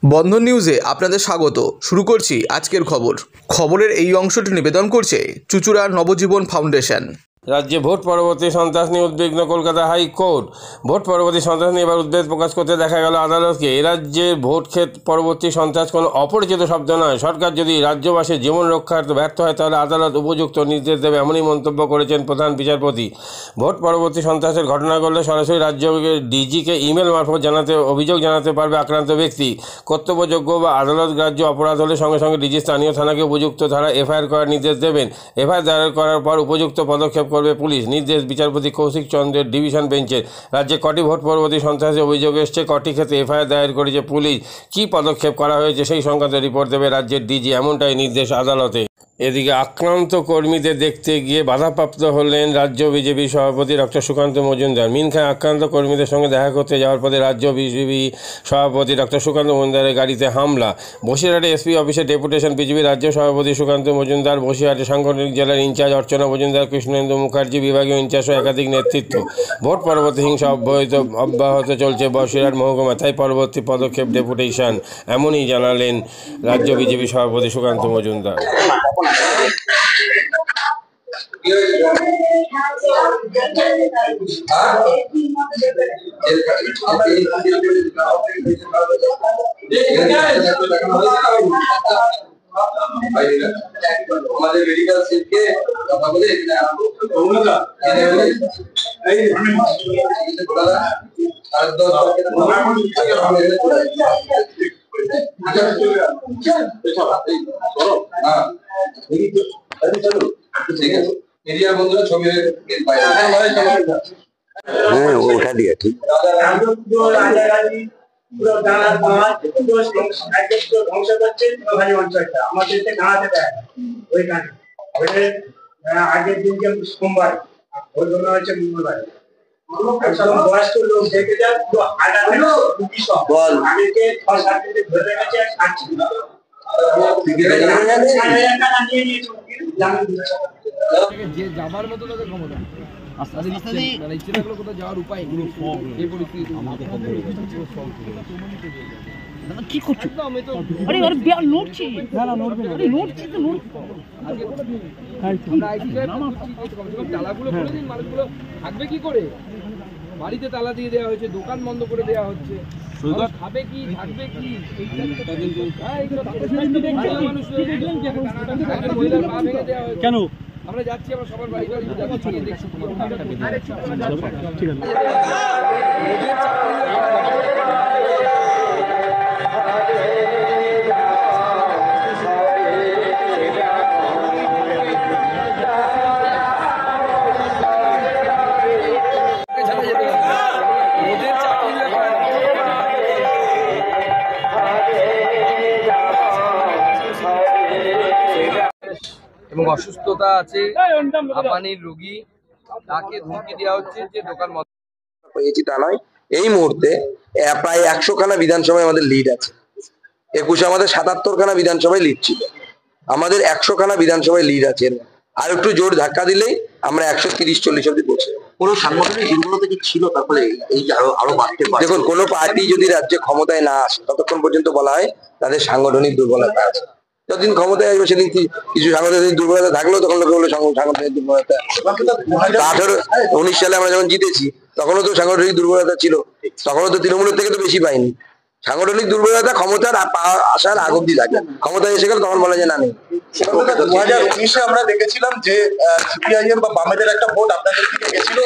বন্ধন নিউজে আপনাদের স্বাগত। শুরু করছি আজকের খবরের এই অংশটি নিবেদন করছে চুঁচুড়া নবজীবন ফাউন্ডেশন। রাজ্যে ভোট পরবর্তী সন্ত্রাস নিয়ে উদ্বিগ্ন কলকাতা হাইকোর্ট। ভোট পরবর্তী সন্ত্রাস নিয়ে এবার উদ্বেগ প্রকাশ করতে দেখা গেল আদালতকে। এ রাজ্যের ভোট পরবর্তী সন্ত্রাস কোনো অপরিচিত শব্দ নয়। সরকার যদি রাজ্যবাসীর জীবন রক্ষার ব্যর্থ হয় তাহলে আদালত উপযুক্ত নির্দেশ দেবে, এমনই মন্তব্য করেছেন প্রধান বিচারপতি। ভোট পরবর্তী সন্ত্রাসের ঘটনা ঘটলে সরাসরি রাজ্য ডিজিকে ইমেল মারফত অভিযোগ জানাতে পারবে আক্রান্ত ব্যক্তি। কর্তব্যযোগ্য বা আদালত গ্রাহ্য অপরাধ হলে সঙ্গে সঙ্গে ডিজি স্থানীয় থানাকে উপযুক্ত ধারা এফআইআর করার নির্দেশ দেবেন। এফআইআর দায়ের করার পর উপযুক্ত পদক্ষেপ করবে পুলিশ। নির্দেশ বিচারপতি কৌশিক চন্দ্রের ডিভিশন বেঞ্চের। রাজ্যে কটি ভোট পরবর্তী সন্ত্রাসী অভিযোগ এসছে, কটি ক্ষেত্রে এফআইআর দায়ের করেছে পুলিশ, কী পদক্ষেপ করা হয়েছে সেই সংক্রান্ত রিপোর্ট দেবে রাজ্যের ডিজি, এমনটাই নির্দেশ আদালতে। এদিকে আক্রান্ত কর্মীদের দেখতে গিয়ে বাধাপ্রাপ্ত হলেন রাজ্য বিজেপি সভাপতি ডক্টর সুকান্ত মজুমদার। মিনখায় আক্রান্ত কর্মীদের সঙ্গে দেখা করতে যাওয়ার পথে রাজ্য বিজেপি সভাপতি ডক্টর সুকান্ত মজুমদারের গাড়িতে হামলা। বসিরহাটে এসপি অফিসে ডেপুটেশন বিজেপি রাজ্য সভাপতি সুকান্ত মজুমদার, বসিরহাটে সাংগঠনিক জেলার ইনচার্জ অর্চনা মজুমদার, কৃষ্ণেন্দু মুখার্জি বিভাগীয় ইনচার্জ সহ একাধিক নেতৃত্ব। ভোট পরবর্তী হিংসা অব্যাহত চলছে বসিরহাট মহকুমা, তাই পরবর্তী পদক্ষেপ ডেপুটেশন, এমনই জানালেন রাজ্য বিজেপি সভাপতি সুকান্ত মজুমদার। আমাদের মেডিকেল সিটকে কথা বলে ঠিক আছে। এরিয়া বন্ধুরা ছবি ওটা দিয়ে ঠিক ধ্বংস করছে অঞ্চলটা আমাদের গাঁড়াতে দেয়। ওইখানে আগের দিনকে সোমবার ওই জন্য হচ্ছে মঙ্গলবার বয়স্ক লোক দেখে যায় পুরো আগেকে 6-7 দিনে ধরে গেছে যে যাবার মতো তাদের ক্ষমতা ইচ্ছে থাকলে কোথাও যাওয়ার উপায় নেই। এই পরিস্থিতি কি করছো? আরে আরে লড়ছি না না লড়বে না, লড়ছি তো তালাগুলো করে দিন, মানুষগুলো থাকবে কি করে? বাড়িতে তালা দিয়ে দেওয়া হয়েছে, দোকান বন্ধ করে দেওয়া হচ্ছে, খাবে কি থাকবে কি? মহিলার পা ভেঙে দেওয়া হয়েছে কেন? আমরা যাচ্ছি, আমরা সবার বাড়ি বাড়ি যাচ্ছি, দেখছি ঠিক আছে। এবং অসুস্থতা আছে, হাঁপানির রোগী, তাকে ধমকি দেওয়া হচ্ছে যে দোকান বন্ধ পেয়েছি তা নয়। এই মুহূর্তে প্রায় 100খানা বিধানসভায় আমাদের লিড আছে। 21-এ আমাদের 77খানা বিধানসভায় লিড ছিল, আমাদের 100খানা বিধানসভায় লিড আছে। আর একটু জোর ধাক্কা দিলেই আমরা 130-140 অব্দি পৌঁছে। কোনো সাংগঠনিক দুর্বলতা কি ছিল? তারপরে এই আরো বাড়তে পারে। দেখুন, কোনো পার্টি যদি রাজ্যে ক্ষমতায় না আসে ততক্ষণ পর্যন্ত বলা হয় তাদের সাংগঠনিক দুর্বলতা আছে। যতদিন ক্ষমতায় আসবে সেদিন কিছু সাংগঠনিক দুর্বলতা থাকলেও তখন লোকে বলে সাংগঠনিক দুর্বলতা। 18-19 সালে আমরা যখন জিতেছি তখনও তো সাংগঠনিক দুর্বলতা ছিল, তখনও তো তৃণমূলের থেকে তো বেশি পাইনি। সাংগঠনিক দুর্বলতা ক্ষমতার আসার আগ অব্দি থাকে, ক্ষমতায় এসে গেলে তখন বলা যায় না নেই। 2019-এ আমরা দেখেছিলাম যে সিপিআইএম বা বামেদের একটা ভোট আপনাদের দিকে গেছিল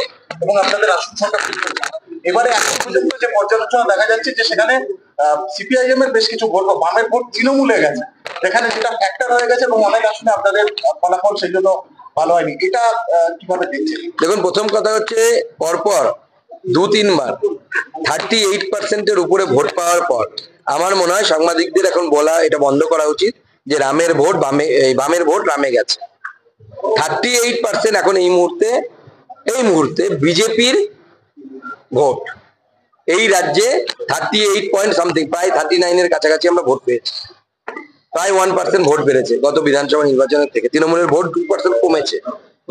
এবং আপনাদের আসন সংখ্যা বৃদ্ধি হয়েছে। এবারে এখন পর্যন্ত যে পর্যালোচনা দেখা যাচ্ছে যে সেখানে সিপিআইএম এর বেশ কিছু ভোট বা বামের ভোট তৃণমূলে গেছে, যেখানে যেটা ফ্যাক্টর হয়ে গেছে এবং অনেক আসনে আপনাদের ফলাফল সেই জন্য ভালো হয়নি। এটা কিভাবে দেখছেন? দেখুন, প্রথম কথা হচ্ছে পরপর 2-3 বার 38%-এর উপরে ভোট পাওয়ার পর আমার মনে হয় সাংবাদিকদের এখন বলা এটা বন্ধ করা উচিত যে বামের ভোট রামে গেছে। 38% এখন এই মুহূর্তে বিজেপির ভোট এই রাজ্যে 38 পয়েন্ট সামথিং, প্রায় 39-এর কাছাকাছি আমরা ভোট পেয়েছি। প্রায় 1% ভোট বেড়েছে গত বিধানসভা নির্বাচনের থেকে। তৃণমূলের ভোট 2% কমেছে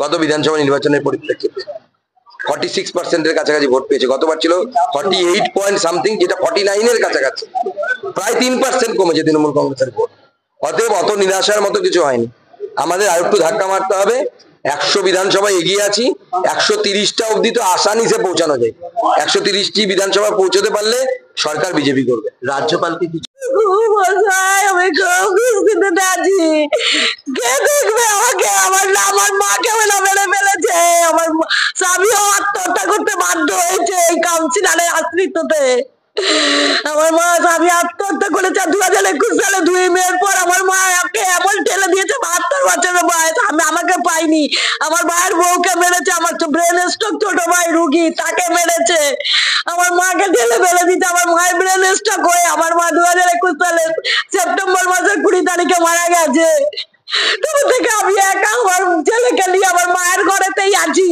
গত বিধানসভা নির্বাচনের পরিপ্রেক্ষিতে। 46%-এর কাছাকাছি ভোট পেয়েছে। গতবার ছিল 48 পয়েন্ট সামথিং, যেটা 49-এর কাছাকাছি, প্রায় 3% কমেছে তৃণমূল কংগ্রেসের ভোট। অতএব অত নিরাশার মতো কিছু হয়নি, আমাদের আর একটু ধাক্কা মারতে হবে। 100 বিধানসভায় এগিয়ে আছি, 130টা অবধি তো আশা নিচে পৌঁছানো যায়। 130টি বিধানসভা পৌঁছতে পারলে সরকার বিজেপি করবে। রাজ্যপালকে কিছু আমি খুব খুশিতে আছি। কে দেখবে আমাকে? আমার মাকে মেরে ফেলেছে, আমার স্বামীও আত্মহত্যা করতে বাধ্য হয়েছে এই কাউন্সিলরের আশ্রিততে। আমার মা স্বামী আত্মহত্যা করেছে 2021 সালে 2 মেয়ের পর। আমার মা এমন ঠেলে দিয়েছে, 72 বছরের বয়স, আমাকে পাইনি। আমার ভাইয়ের বউকে মেরেছে, আমার ব্রেন স্ট্রোক ছোট ভাই রুগী, তাকে মেরেছে। আমার মাকে ঠেলে ফেলে দিতে, আমার মায়ের ব্রেন স্ট্রোক হয়ে আমার মা 2021 সালের সেপ্টেম্বর মাসের 20 তারিখে মারা গেছে। তবে থেকে আমি একা আমার ছেলেকে নিয়ে আমার মায়ের ঘরেতেই আছি।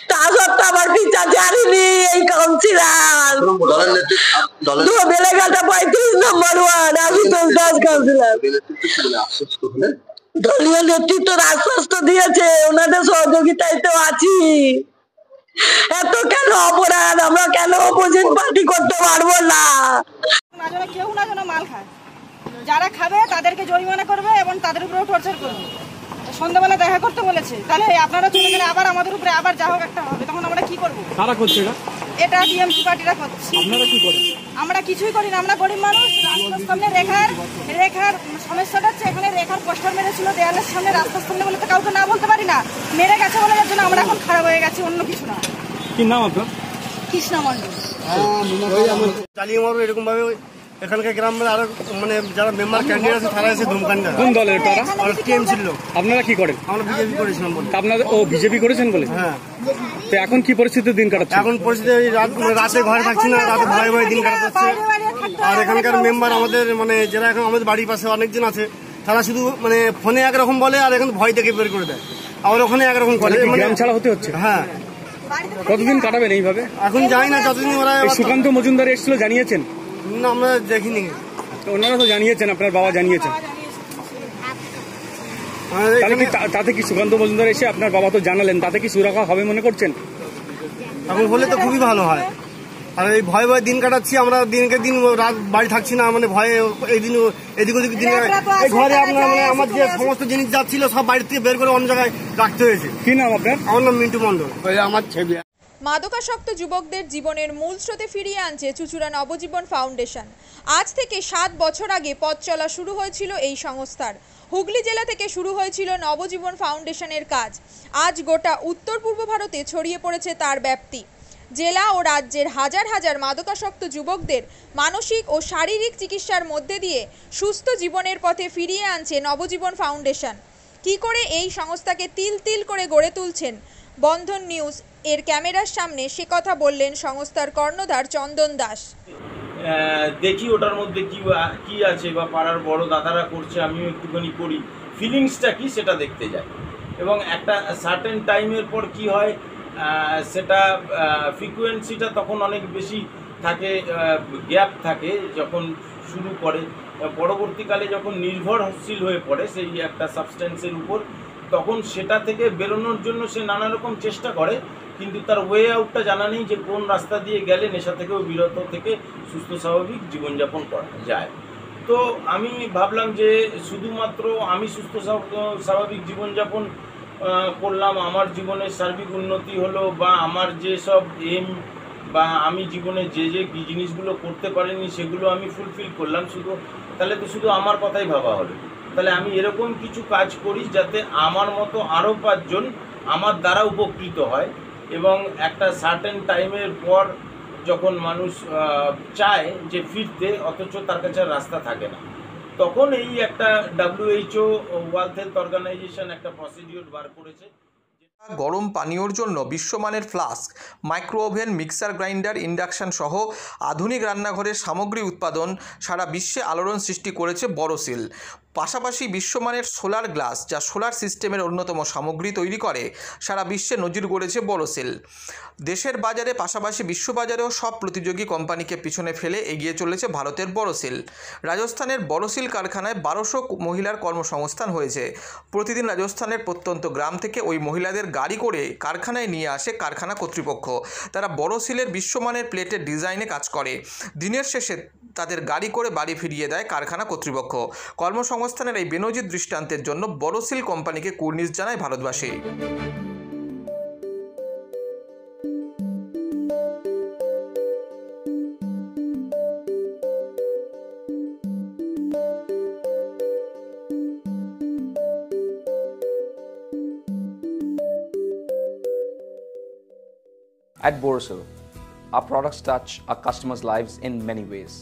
তা সত্ত্বেও আমার পিতা জানিনি এই কাউন্সিলর বেলেঘাটা 35 নম্বর ওয়ার্ড আশুতোষ দাস কাউন্সিলর। দলীয় নেতৃত্বের আশ্বাস তো দিয়েছে, ওনাদের সহযোগিতায় তো আছি। এত কেন অপরাধ? আমরা কেন অপোজিট পার্টি করতে পারবো না? কেউ না যেন মাল খায়, যারা খাবে তাদেরকে জরিমানা করবে এবং তাদের উপরেও টর্চার করবে। সন্ধ্যাবেলা দেখা করতে বলেছে, তাহলে আপনারা চলে গেলে আবার আমাদের উপরে আবার যা হোক একটা হবে, তখন আমরা কি করবো? কারা করছে এটা টিএমসি পার্টিরা করছে। আপনারা কি করেন? আমরা কিছুই করি না, আমরা গরিব মানুষ। রাস্তার সামনে রেখার সমস্যাটা হচ্ছে, এখানে রেখার পোস্টার মেরেছিল দেয়ালের সামনে, রাস্তার সামনে বলে তো কাউকে না বলতে পারি না, মেরে গেছে বলে যার জন্য আমরা এখন খারাপ হয়ে গেছি, অন্য কিছু না। কি নাম আপনার? কৃষ্ণা মন্ডল। চালিয়ে মারো এরকম ভাবে এখানকার গ্রামের আরো মানে যারা মেম্বার ক্যান্ডিডেট আছে তারা এসে ধমকান দেয়। কোন দলের তারা? আর টিএমসির লোক। আপনারা কি করেন? আমরা বিজেপি করেছিলাম বলে। আপনাদের বিজেপি করেছেন বলে? হ্যাঁ। তো এখন কি পরিস্থিতি দিন কাটাচ্ছে? এখন পরিস্থিতি রাতে ঘরে থাকছি না, রাতে ভয়ে ভয়ে দিন কাটাচ্ছে। আর এখানকার মেম্বার আমাদের মানে যারা এখন আমাদের বাড়ির পাশে অনেকজন আছে, তারা শুধু মানে ফোনে একরকম বলে আর এখন ভয় থেকে বের করে দেয়, আবার ওখানে একরকম করে। গ্রাম ছাড়া হতে হচ্ছে? হ্যাঁ। কতদিন কাটাবেন এইভাবে? এখন যাই না, যতদিন ওরা। সুকান্ত মজুমদার এসেছিল, জানিয়েছেন? না, আমরা দেখিনি। ওনারা তো জানিয়েছেন, আপনার বাবা জানিয়েছেন। তাতে কি সুকান্ত মজুমদার এসে আপনার বাবা তো জানালেন, তাতে কি সুরক্ষা হবে মনে করছেন? এখন হলে তো খুবই ভালো হয়। আর এই ভয়ে ভয়ে দিন কাটাচ্ছি আমরা, দিনকে দিন রাত বাড়ি থাকছি না, মানে ভয়ে এদিন এদিক ওদিক দিন। এই ঘরে আপনার মানে আমার যে সমস্ত জিনিস যা ছিল সব বাড়ি থেকে বের করে অন্য জায়গায় রাখতে হয়েছে। কি নাম আপনার? আমার নাম মিন্টু মন্ডল। আমার ছবি। মাদকাসক্ত যুবকদের জীবনের মূল স্রোতে ফিরিয়ে আনছে চুঁচুড়া নবজীবন ফাউন্ডেশন। আজ থেকে 7 বছর আগে পথ চলা শুরু হয়েছিল এই সংস্থার। হুগলি জেলা থেকে শুরু হয়েছিল নবজীবন ফাউন্ডেশনের কাজ। আজ গোটা উত্তর পূর্ব ভারতে ছড়িয়ে পড়েছে তার ব্যাপ্তি। জেলা ও রাজ্যের হাজার হাজার মাদকাসক্ত যুবকদের মানসিক ও শারীরিক চিকিৎসার মধ্যে দিয়ে সুস্থ জীবনের পথে ফিরিয়ে আনছে নবজীবন ফাউন্ডেশন। কি করে এই সংস্থাকে তিল তিল করে গড়ে তুলছেন বন্ধন নিউজ এর ক্যামেরার সামনে, সে কথা বললেন সংস্থার কর্ণধার চন্দন দাস। দেখি ওটার মধ্যে কি আছে, বা পাড়ার বড় দাদারা করছে, আমিও একটুখানি করি, ফিলিংসটা কি সেটা দেখতে যাই। এবং একটা সার্টেন টাইমের পর কি হয়, সেটা ফ্রিকোয়েন্সিটা তখন অনেক বেশি থাকে, গ্যাপ থাকে যখন শুরু করে। পরবর্তীকালে যখন নির্ভরশীল হয়ে পড়ে সেই একটা সাবস্টেন্সের উপর, তখন সেটা থেকে বেরোনোর জন্য সে নানা রকম চেষ্টা করে, কিন্তু তার ওয়ে আউটটা জানা নেই যে কোন রাস্তা দিয়ে গেলে নেশা থেকেও বিরত থেকে সুস্থ স্বাভাবিক জীবনযাপন করা যায়। তো আমি ভাবলাম যে শুধুমাত্র আমি সুস্থ স্বাভাবিক জীবনযাপন করলাম, আমার জীবনের সার্বিক উন্নতি হলো, বা আমার যেসব এম বা আমি জীবনে যে জিনিসগুলো করতে পারিনি সেগুলো আমি ফুলফিল করলাম, তাহলে তো শুধু আমার কথাই ভাবা হলো। তাহলে আমি এরকম কিছু কাজ করি যাতে আমার মতো আরও 5 জন আমার দ্বারা উপকৃত হয়। এবং একটা সার্টেন টাইমের পর যখন মানুষ চায় যে ফিরতে, অথচ তার কাছে রাস্তা থাকে না, তখন এই একটা WHO ওয়ার্ল্ড হেলথ অর্গানাইজেশন একটা প্রসিডিওর বার করেছে। গরম পানীয়র জন্য বিশ্বমানের flask, micro oven, mixer grinder, induction সহ আধুনিক রান্নাঘরের সামগ্রী উৎপাদন সারা বিশ্বে আলোড়ন সৃষ্টি করেছে বড়সিল। পাশাপাশি বিশ্বমানের সোলার গ্লাস, যা সোলার সিস্টেমের অন্যতম সামগ্রী তৈরি করে, সারা বিশ্বে নজির গড়েছে বোরোসিল। দেশের বাজারে পাশাপাশি বিশ্ববাজারেও সব প্রতিযোগী কোম্পানিকে পিছনে ফেলে এগিয়ে চলেছে ভারতের বোরোসিল। রাজস্থানের বোরোসিল কারখানায় 1200 মহিলার কর্মসংস্থান হয়েছে। প্রতিদিন রাজস্থানের প্রত্যন্ত গ্রাম থেকে ওই মহিলাদের গাড়ি করে কারখানায় নিয়ে আসে কারখানা কর্তৃপক্ষ। তারা বোরোসিলের বিশ্বমানের প্লেটের ডিজাইনে কাজ করে। দিনের শেষে তাদের গাড়ি করে বাড়ি ফিরিয়ে দেয় কারখানা কর্তৃপক্ষ। কর্মসংস্থানের এই বেনজির দৃষ্টান্তের জন্য বোরোসিল কোম্পানিকে কুর্নিশ জানায় ভারতবাসী। At Borosil, our products touch our customers' lives in many ways.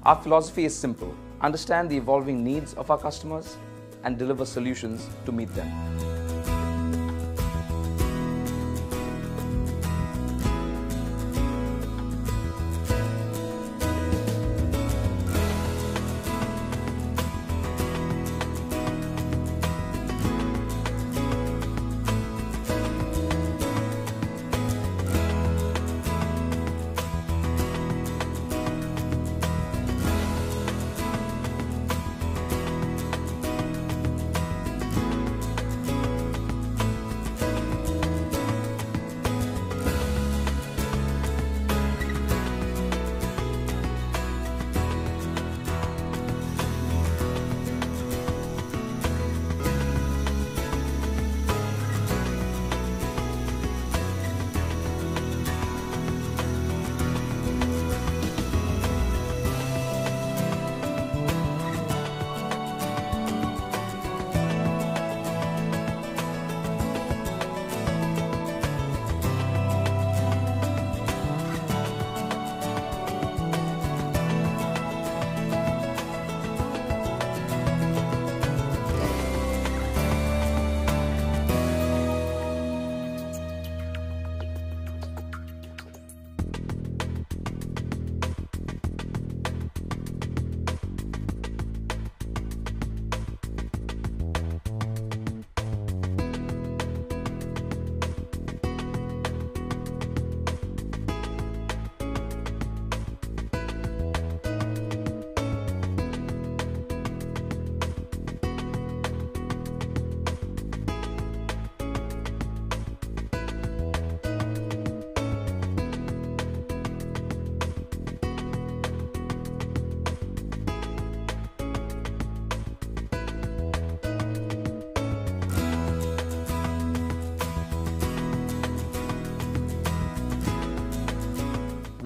Our philosophy is simple: understand the evolving needs of our customers and deliver solutions to meet them.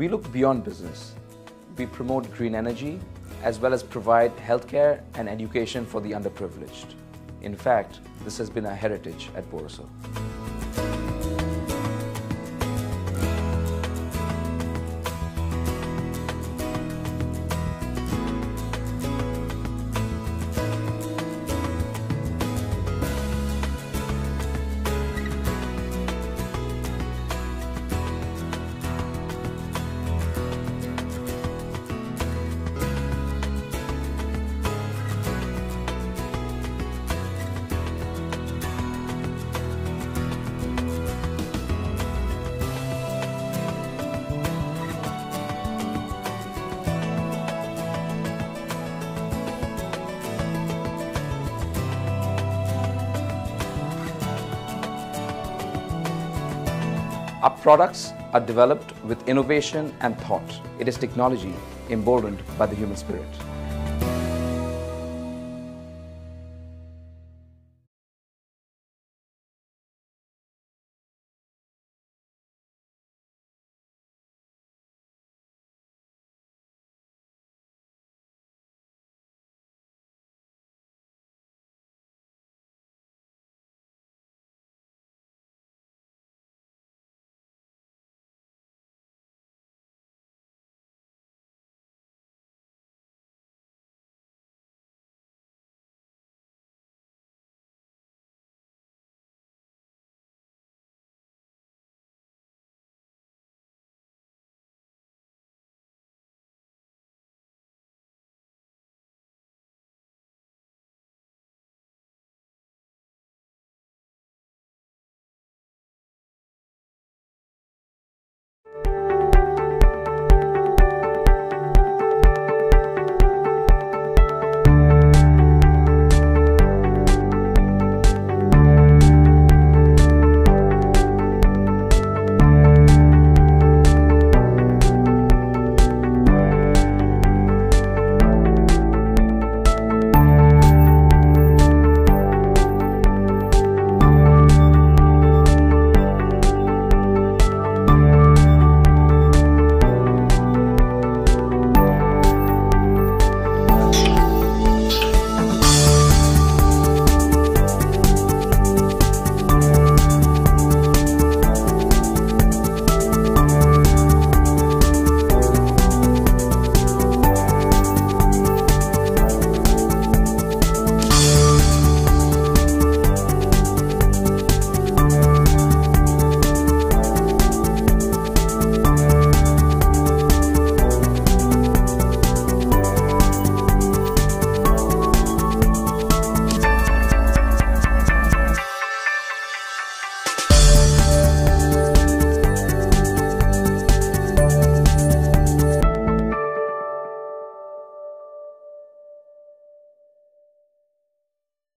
We look beyond business. We promote green energy as well as provide healthcare and education for the underprivileged. In fact, this has been our heritage at Borosil. Our products are developed with innovation and thought. It is technology emboldened by the human spirit.